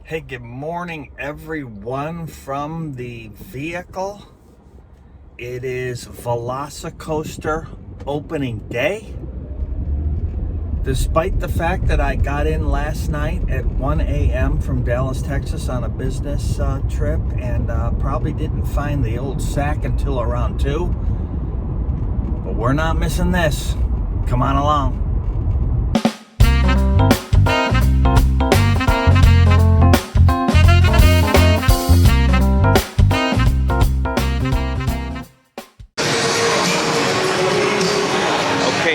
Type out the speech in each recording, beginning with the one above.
Hey, good morning everyone from the vehicle. It is Velosicoaster opening day. Despite the fact that I got in last night at 1 a.m. from Dallas, Texas on a business trip and probably didn't find the old sack until around 2. But we're not missing this. Come on along.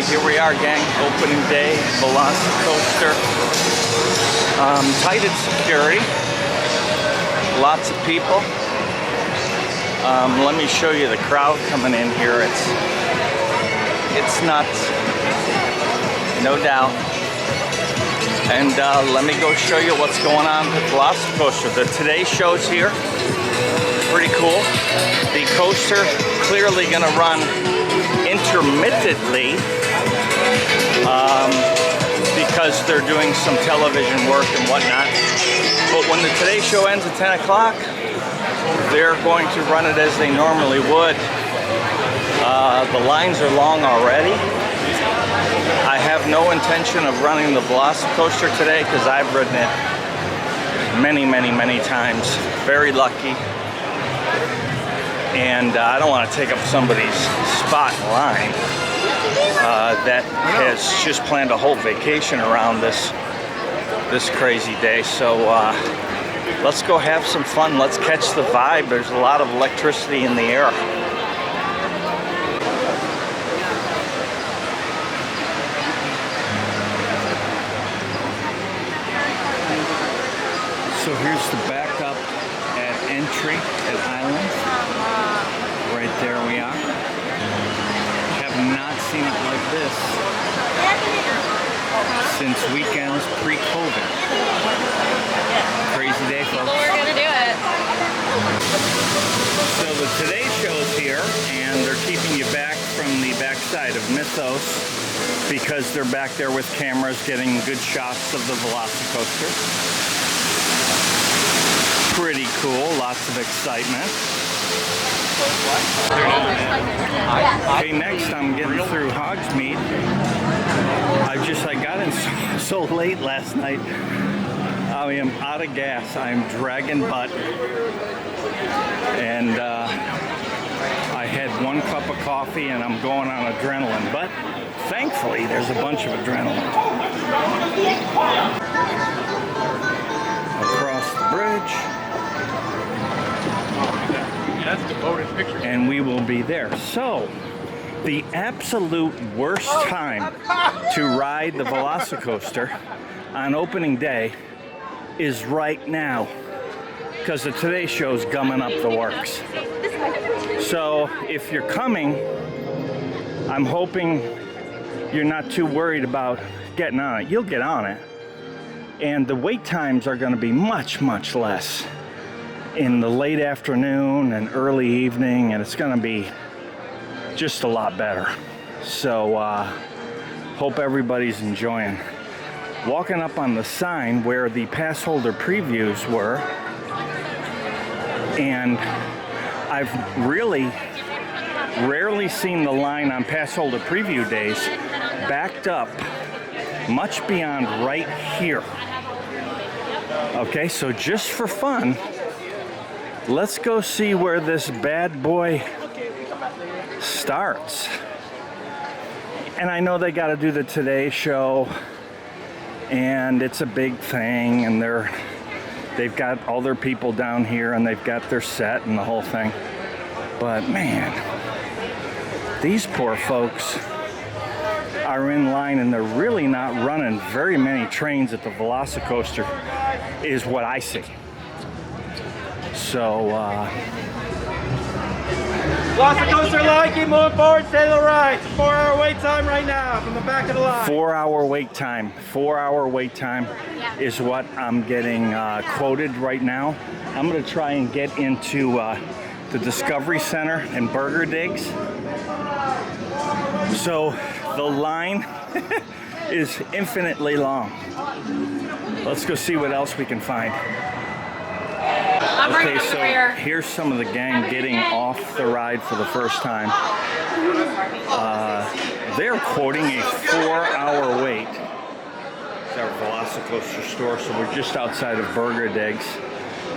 Here we are, gang. Opening day, Velosicoaster. Tight at security. Lots of people. Let me show you the crowd coming in here. It's nuts, no doubt. And let me go show you what's going on with Velosicoaster. The Today Show's here. Pretty cool. The coaster clearly going to run intermittently. Because they're doing some television work and whatnot. But when the Today Show ends at 10 o'clock, they're going to run it as they normally would. The lines are long already. I have no intention of running the Velosicoaster today because I've ridden it many times. Very lucky. And I don't want to take up somebody's spot in line. That has just planned a whole vacation around this crazy day. So let's go have some fun. Let's catch the vibe. There's a lot of electricity in the air. So here's the backup at entry at Island. Right there we are. Not seen it like this since weekends pre-COVID. Crazy day, folks. People are gonna do it. So the Today Show's here, and they're keeping you back from the backside of Mythos because they're back there with cameras getting good shots of the Velosicoaster. Pretty cool, lots of excitement. Okay, next I'm getting through Hogsmeade. I got in so late last night. I am out of gas. I'm dragging butt. And I had 1 cup of coffee and I'm going on adrenaline. But thankfully, there's a bunch of adrenaline. Across the bridge. That's devoted picture. And we will be there. So, the absolute worst time to ride the Velosicoaster on opening day is right now, because the Today Show's gumming up the works. So, if you're coming, I'm hoping you're not too worried about getting on it. You'll get on it. And the wait times are going to be much less in the late afternoon and early evening, and it's going to be just a lot better. So hope everybody's enjoying. Walking up on the sign where the pass holder previews were, and I've really rarely seen the line on pass holder preview days backed up much beyond right here. Okay, so just for fun, let's go see where this bad boy starts. And I know they got to do the Today Show, and it's a big thing, and they've got all their people down here, and they've got their set and the whole thing. But man, these poor folks are in line, and they're really not running very many trains at the Velosicoaster, is what I see. So, Velosicoaster line, keep moving forward, stay to the right. It's a 4-hour wait time right now from the back of the line. 4-hour wait time. 4-hour wait time is what I'm getting quoted right now. I'm going to try and get into the Discovery Center and Burger Digs. So the line is infinitely long. Let's go see what else we can find. Okay, so here's some of the gang getting off the ride for the first time. They're quoting a 4-hour wait. It's our Velosicoaster store, so we're just outside of Burger Digs.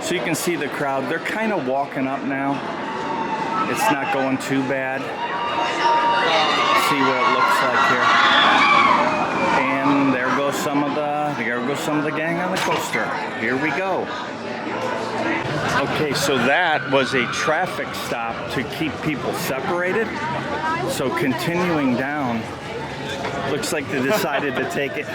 So you can see the crowd. They're kind of walking up now. It's not going too bad. See what it looks like here. And there goes some of the gang on the coaster. Here we go. Okay, so that was a traffic stop to keep people separated. So continuing down, looks like they decided to take it.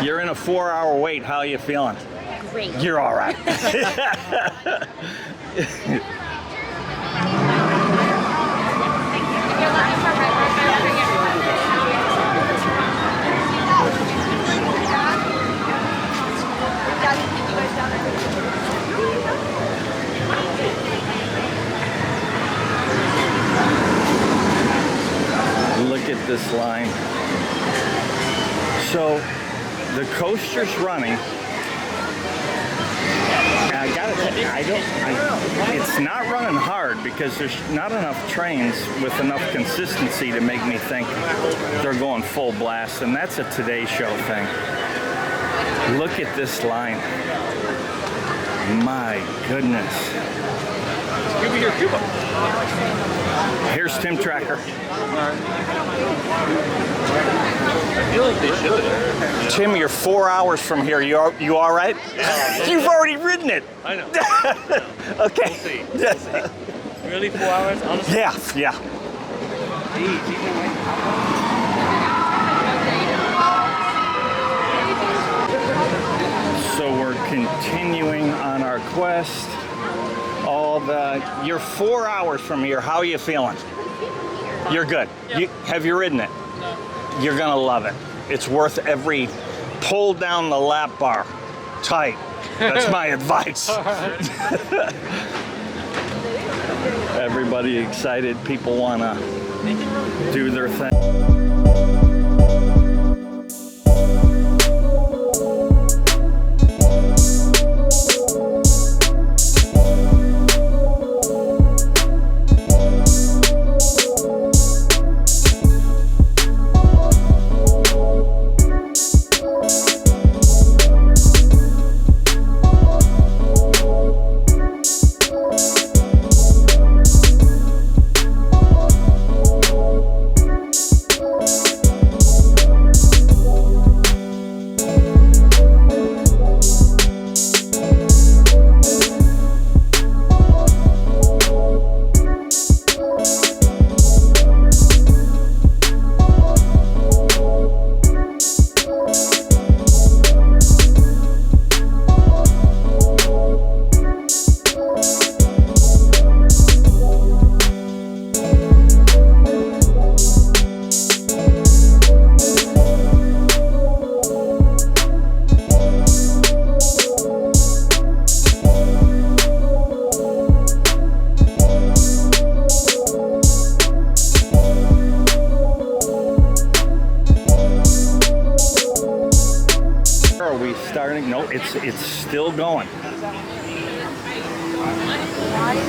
You're in a 4-hour wait. How are you feeling? Great. You're all right. Look at this line. So the coaster's running. I gotta tell you, it's not running hard because there's not enough trains with enough consistency to make me think they're going full blast, and that's a Today Show thing. Look at this line. My goodness. Cuba here, Cuba. Here's Tim Tracker. I feel like they should. Tim, you're 4 hours from here. You all right? Yeah. You've already ridden it. I know. Okay. We'll see. Really, 4 hours? Honestly? Yeah, yeah. So we're continuing on our quest. You're 4 hours from here. How are you feeling? You're good. Yep. Have you ridden it? No. You're gonna love it. It's worth every pull down the lap bar. Tight. That's my advice. Everybody excited. People wanna do their thing. It's still going.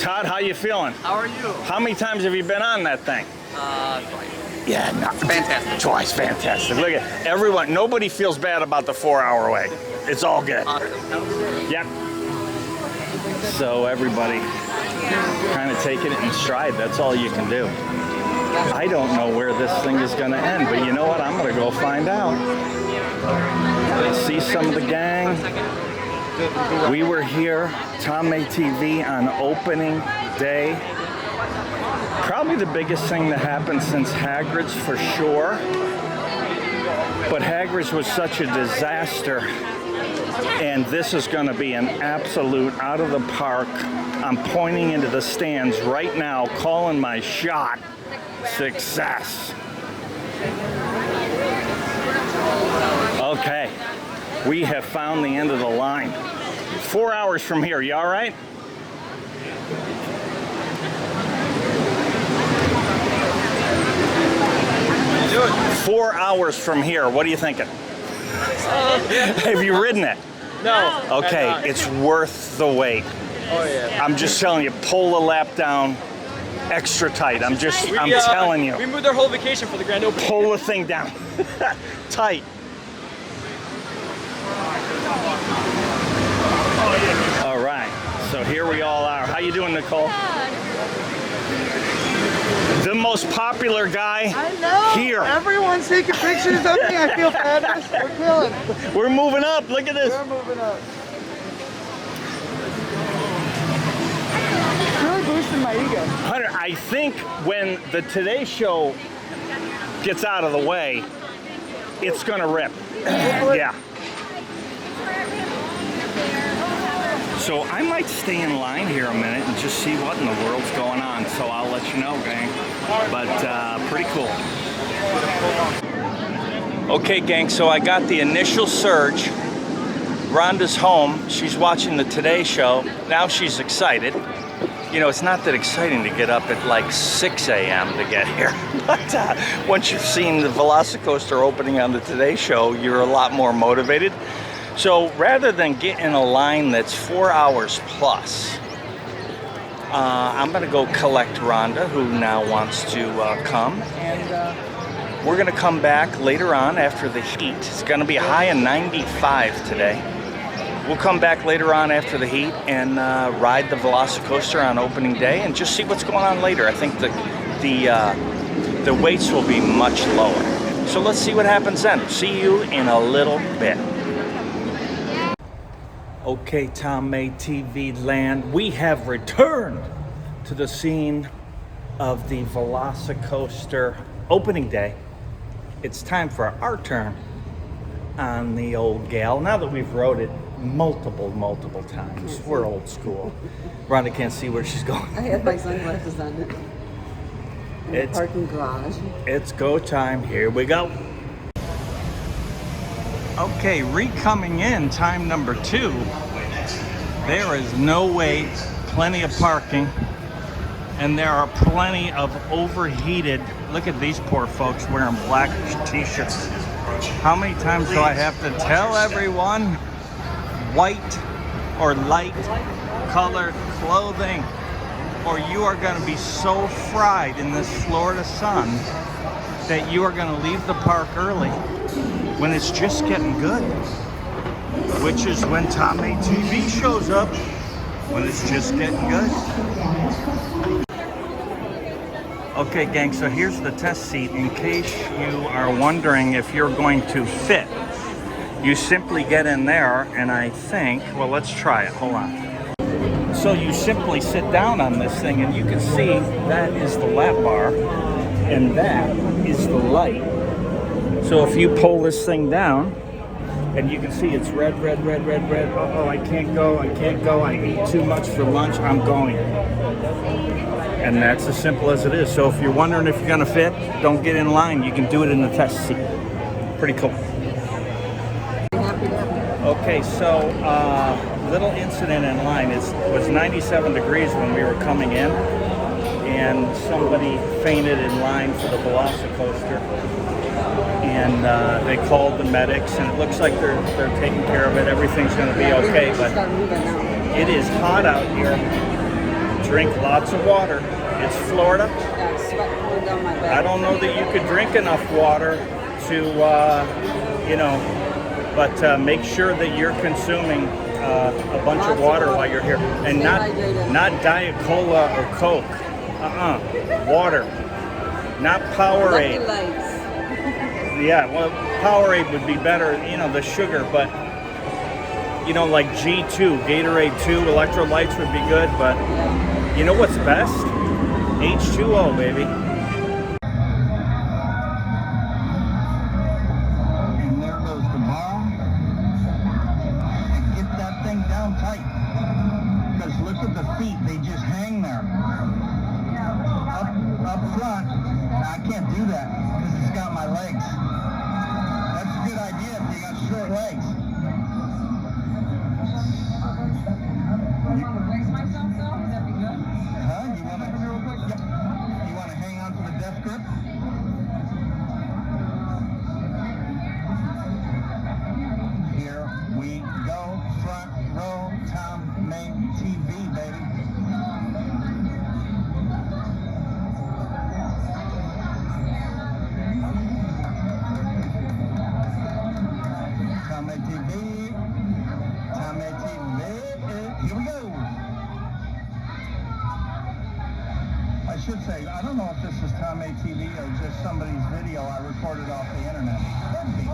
Todd, how you feeling? How are you? How many times have you been on that thing? Twice. Yeah, no, Fantastic. Twice, fantastic. Look at everyone. Nobody feels bad about the 4-hour wait. It's all good. Awesome. Yep. So everybody kind of taking it in stride. That's all you can do. I don't know where this thing is going to end, but you know what? I'm going to go find out. See some of the gang. We were here, Tom May TV, on opening day. Probably the biggest thing that happened since Hagrid's for sure. But Hagrid's was such a disaster. And this is going to be an absolute out of the park. I'm pointing into the stands right now, calling my shot. Success. Okay, we have found the end of the line. 4 hours from here, you all right? 4 hours from here. What are you thinking? Have you ridden it? No. Okay, it's worth the wait. Oh yeah. I'm just telling you, pull the lap down extra tight. I'm telling you. We moved our whole vacation for the grand opening. Pull the thing down tight. All right, so here we all are. How you doing, Nicole? The most popular guy I know. here. Everyone's taking pictures of me. I feel fabulous. We're killing. We're moving up. Look at this. We're moving up. It's really boosting my ego. Hunter, I think when the Today Show gets out of the way, it's gonna rip. Yeah. So I might stay in line here a minute and just see what in the world's going on. So I'll let you know, gang. But pretty cool. Okay, gang, so I got the initial surge. Rhonda's home. She's watching the Today Show. Now she's excited. You know, it's not that exciting to get up at like 6 a.m. to get here. But once you've seen the Velosicoaster opening on the Today Show, you're a lot more motivated. So rather than get in a line that's 4 hours plus, I'm gonna go collect Rhonda, who now wants to come, and we're gonna come back later on after the heat. It's gonna be a high of 95 today. We'll come back later on after the heat and ride the Velocicoaster on opening day and just see what's going on later. I think the weights will be much lower. So let's see what happens then. See you in a little bit. Okay, Tom May TV land, we have returned to the scene of the Velocicoaster opening day. It's time for our turn on the old gal. Now that we've rode it multiple times, we're old school. Rhonda can't see where she's going. I had my sunglasses on it. In the parking garage. It's go time. Here we go. Okay, re-coming in, time number 2. There is no wait, plenty of parking, and there are plenty of overheated, look at these poor folks wearing black t-shirts. How many times do I have to tell everyone? White or light colored clothing, or you are going to be so fried in this Florida sun that you are going to leave the park early when it's just getting good, which is when Tom May TV shows up, when it's just getting good. Okay, gang, so here's the test seat. In case you are wondering if you're going to fit, you simply get in there, and I think, well, let's try it. Hold on. So you simply sit down on this thing, and you can see that is the lap bar, and that is the light. So if you pull this thing down, and you can see it's red. Uh-oh, I can't go. I ate too much for lunch. I'm going. And that's as simple as it is. So if you're wondering if you're gonna fit, don't get in line. You can do it in the test seat. Pretty cool. Okay, so little incident in line. It was 97 degrees when we were coming in, and somebody fainted in line for the Velocicoaster. And they called the medics, and it looks like they're taking care of it. Everything's going to be okay, but it is hot out here. Drink lots of water. It's Florida. I don't know that you could drink enough water to, but make sure that you're consuming a bunch of water while you're here, and not Diet Cola or Coke. Water, not Powerade. Yeah, well, Powerade would be better, the sugar, but, like G2, Gatorade 2, electrolytes would be good, but you know what's best? H2O, baby. And there goes the bar. Get that thing down tight, because look at the feet, they just hang there. Up front, I can't do that, because it's got my legs. That's a good idea if you got short legs. Raise myself though? Would that be good? Huh? You want to hang on to the death grip? on my TV or just somebody's video I recorded off the internet. Could be.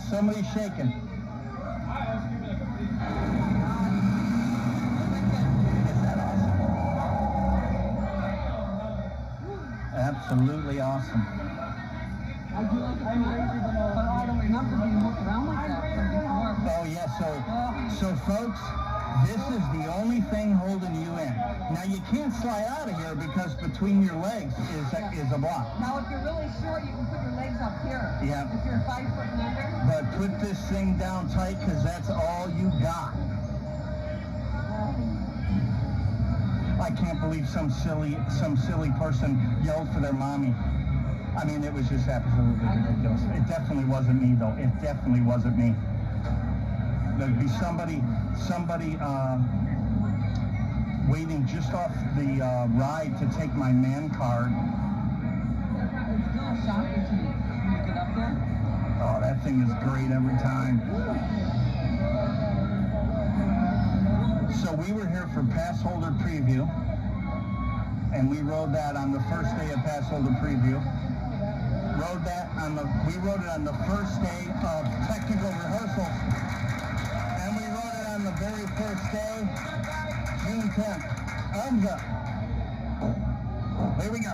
Somebody's shaking. Is that awesome? Absolutely awesome. I do like it crazy, but I don't remember being hooked around like that from before. Oh yeah, so folks, this is the only thing holding you in. Now you can't slide out of here because between your legs is a block. Now if you're really short, you can put your legs up here. Yeah. If you're 5 foot and under. But put this thing down tight because that's all you got. I can't believe some silly person yelled for their mommy. I mean, it was just absolutely ridiculous. It definitely wasn't me, though. It definitely wasn't me. There'd be somebody waiting just off the ride to take my man card. It's still a shocker to me when you get up there. Oh, that thing is great every time. So we were here for pass holder preview, and we rode that on the first day of pass holder preview. We rode it on the first day of technical rehearsals, and we rode it on the very first day, June 10th. Arms up. Here we go.